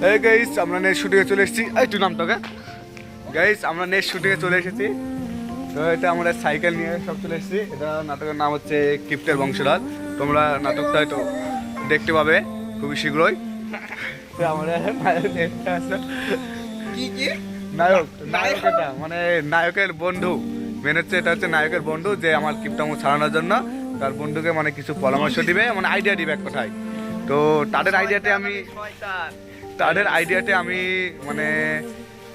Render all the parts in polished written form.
এই গাইস আমরা নেক্সট শুটিংয়ে চলে এসেছি। এই তুই নামটাকে গাইস আমরা নেক্সট শুটিংয়ে চলে এসেছি। তো এটা আমরা সাইকেল নিয়ে সব চলে এসেছি। এটা নাটকের নাম হচ্ছে কিপ্টের বংশধর। তোমরা নাটকটা হয়তো দেখতে পাবে খুবই শীঘ্রই। আমরা নায়ক নায়ক এটা মানে নায়কের বন্ধু মেন হচ্ছে, এটা হচ্ছে নায়কের বন্ধু যে আমার কিপটামো ছাড়ানোর জন্য তার বন্ধুকে মানে কিছু পরামর্শ দিবে, মানে আইডিয়া দিবে এক কথায়। তো তাদের আইডিয়াতে আমি মানে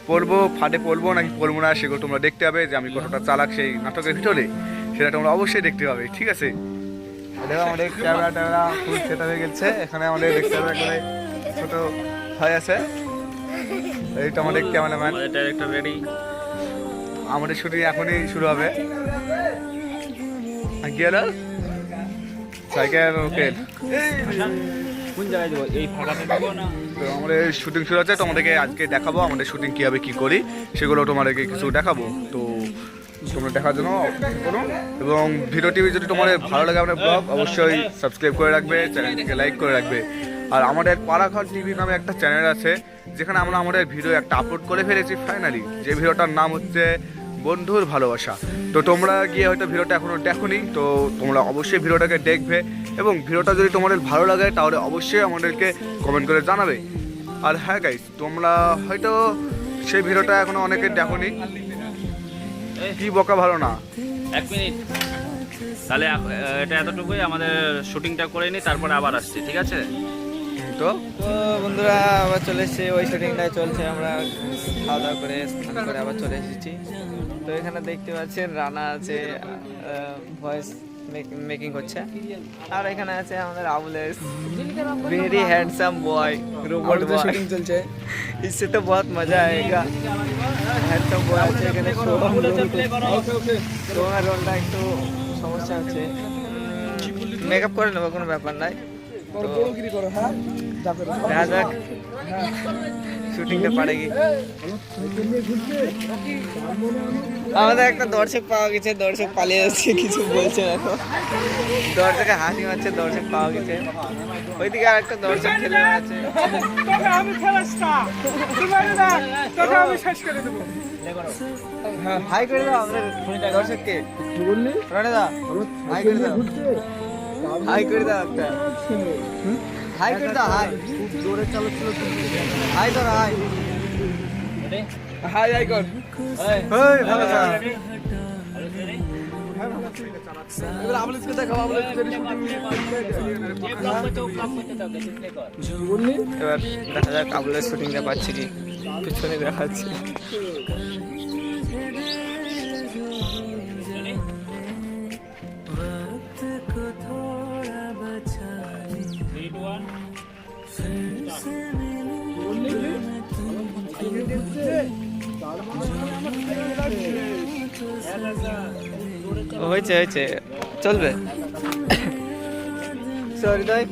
পড়বো, ফাটে পড়বো নাকি পড়বো না সেগুলো তোমরা দেখতে হবে যে আমি কতটা চালাক সেই নাটকের ভিতরে, সেটা তোমরা অবশ্যই দেখতে হবে, ঠিক আছে? দেখো আমাদের ক্যামেরা ট্যামেরা ফুল সেট হয়ে গেছে। এখানে আমাদের দেখতে হবে এখানে ছোট ভাই আছে, এইটা আমাদের ক্যামেরাম্যান, ডাইরেক্টর রেডি। আমাদের শুটিং এখনই শুরু হবে। গেল সাইকেল ওকে কোন জায়গায় দেবো? এই ফাঁকাতে দেবো না? তো আমাদের শুটিং শুরু হচ্ছে, তোমাদেরকে আজকে দেখাবো আমাদের শুটিং কীভাবে কী করি সেগুলো তোমাদেরকে কিছু দেখাবো। তো তোমরা দেখার জন্য করো, এবং ভিডিওটি যদি তোমাদের ভালো লাগে আমাদের ব্লগ অবশ্যই সাবস্ক্রাইব করে রাখবে, চ্যানেলটিকে লাইক করে রাখবে। আর আমাদের পাড়াঘর টিভি নামে একটা চ্যানেল আছে যেখানে আমরা আমাদের ভিডিও একটা আপলোড করে ফেলেছি ফাইনালি, যে ভিডিওটার নাম হচ্ছে বন্ধুর ভালোবাসা। তো তোমরা গিয়ে হয়তো ভিডিওটা এখনও দেখোনি, তো তোমরা অবশ্যই ভিডিওটাকে দেখবে, এবং ভিডিওটা যদি তোমাদের ভালো লাগে তাহলে অবশ্যই আমাদেরকে কমেন্ট করে জানাবে। আর হ্যাঁ গাইস, তোমরা হয়তো সেই ভিডিওটা এখনও অনেকে দেখোনি, কি বকা ভালো না। এক মিনিট, তাহলে এটা এতটুকুই, আমাদের শুটিংটা করে নিই, তারপরে আবার আসছি, ঠিক আছে? তো বন্ধুরা আবার চলে এসেছি, ওই শুটিংটাই চলছে। আমরা খাওয়া দাওয়া করে স্নান করে আবার চলে এসেছি। তো এখানে দেখতে পাচ্ছেন রানা আছে, ভয়েস মেকিং করছে। আর এখানে আছে আমাদের Abulesh, very handsome boy, robot shooting চলছে। इससे तो बहुत मजा आएगा। हैंडसम बॉय আছে এখানে। সোহার রোলটা একটু সমস্যা আছে, মেকআপ করে নেবো, কোনো ব্যাপার নাই। দেখা যাক শুটিংটা পারে কি। আমাদের একটা দর্শক পাওয়া গেছে, দর্শক পালিয়ে যাচ্ছে, কিছু বলছে না তো। দর্শকে হাসি মারছে, দর্শক পাওয়া গেছে। ওইদিকে আর একটা দর্শক খেলে আছে। হাই করে দাও আমাদের দর্শককে, রনেদা হাই করে দাও, হাই করে দাও একটা, হাই করে দাও, হাই খুব জোরে চালাচ্ছিল, হাই ধর, হাই হাই হাই কর। এই ভালো আছে, এবার আমলেসকে দেখাও, আমলেস যদি শুটিং এবার দেখা যাক আমলেস শুটিংটা পাচ্ছি কি, পিছনে দেখাচ্ছি। হয়েছে হয়েছে, চলবে। সরি তাই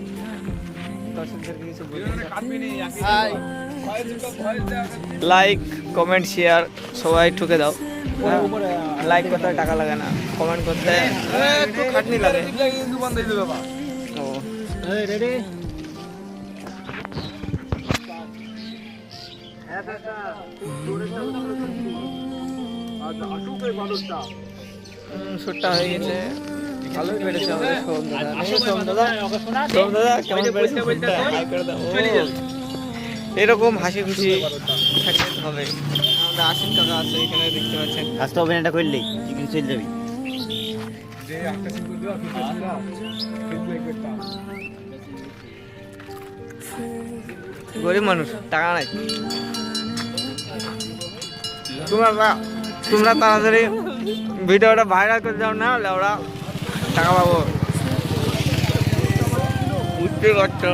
লাইক কমেন্ট শেয়ার সবাই ঠুকে দাও। লাইক করতে টাকা লাগে না, কমেন্ট করতে একটু খাটনি লাগে। রেডি শুটটা হয়ে গেছে, ভালোই বেড়েছে আমাদের সোম দাদা। সোম দাদা কেমন বেড়েছে? এরকম হাসি খুশি থাকতে হবে। আমাদের আশিক কাকা আছে এখানে, দেখতে পাচ্ছেন। আজকে অভিনয়টা করলেই কিন্তু চলে যাবি। গরিব মানুষ, টাকা নাই। তোমরা তাড়াতাড়ি ভিডিওটা ভাইরাল করে দাও, না ওরা টাকা পাবো। বুঝতে পারছো,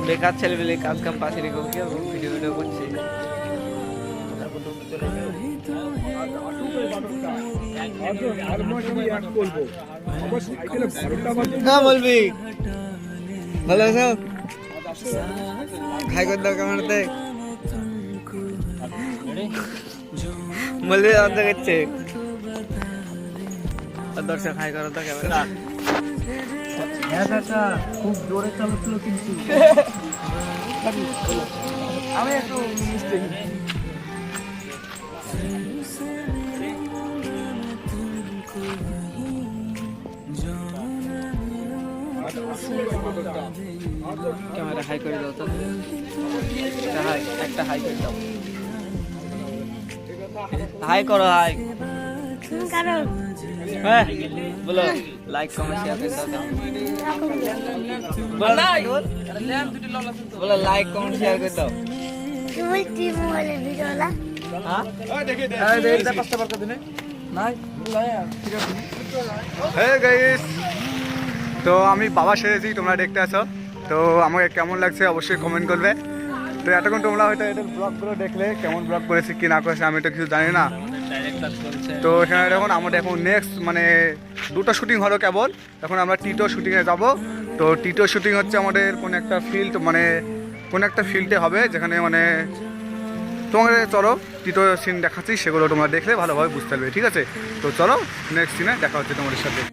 বেকার ছেলে পেলে কাজ কাম পাশে রেখে ভিডিও ভিডিও করছি। হ্যাঁ বলবি, ভালো আছো? হাই করে দাও ক্যামেরাতে, বলবি অর্ধেক হচ্ছে। দর্শক হাই করো তো ক্যামেরা। খুব জোরে চালাচ্ছিল কিন্তু আমি একটু মিস্টেক ক্যামেরা হাই করে দাও তো, একটা হাই করে দাও, হাই করো, হাই হ্যাঁ বলো, লাইক কমেন্ট শেয়ার করে দাও, বলো লাইক কমেন্ট শেয়ার করে দাও। হ্যাঁ গাইস, তো আমি বাবা সেরেছি, তোমরা দেখতে আসো। তো আমাকে কেমন লাগছে অবশ্যই কমেন্ট করবে। তো এতক্ষণ তোমরা হয়তো এটা ব্লগগুলো দেখলে কেমন ব্লগ করেছি কি না করেছি আমি তো কিছু জানি না। তো এখানে দেখুন আমাদের এখন নেক্সট মানে দুটো শুটিং হলো কেবল, এখন আমরা টিটো শুটিংয়ে যাব। তো টিটো শুটিং হচ্ছে আমাদের কোনো একটা ফিল্ড, মানে কোনো একটা ফিল্ডে হবে যেখানে মানে তোমাদের চলো টিটো সিন দেখাচ্ছি, সেগুলো তোমরা দেখলে ভালোভাবে বুঝতে পারবে, ঠিক আছে? তো চলো নেক্সট সিনে দেখা হচ্ছে তোমাদের সাথে।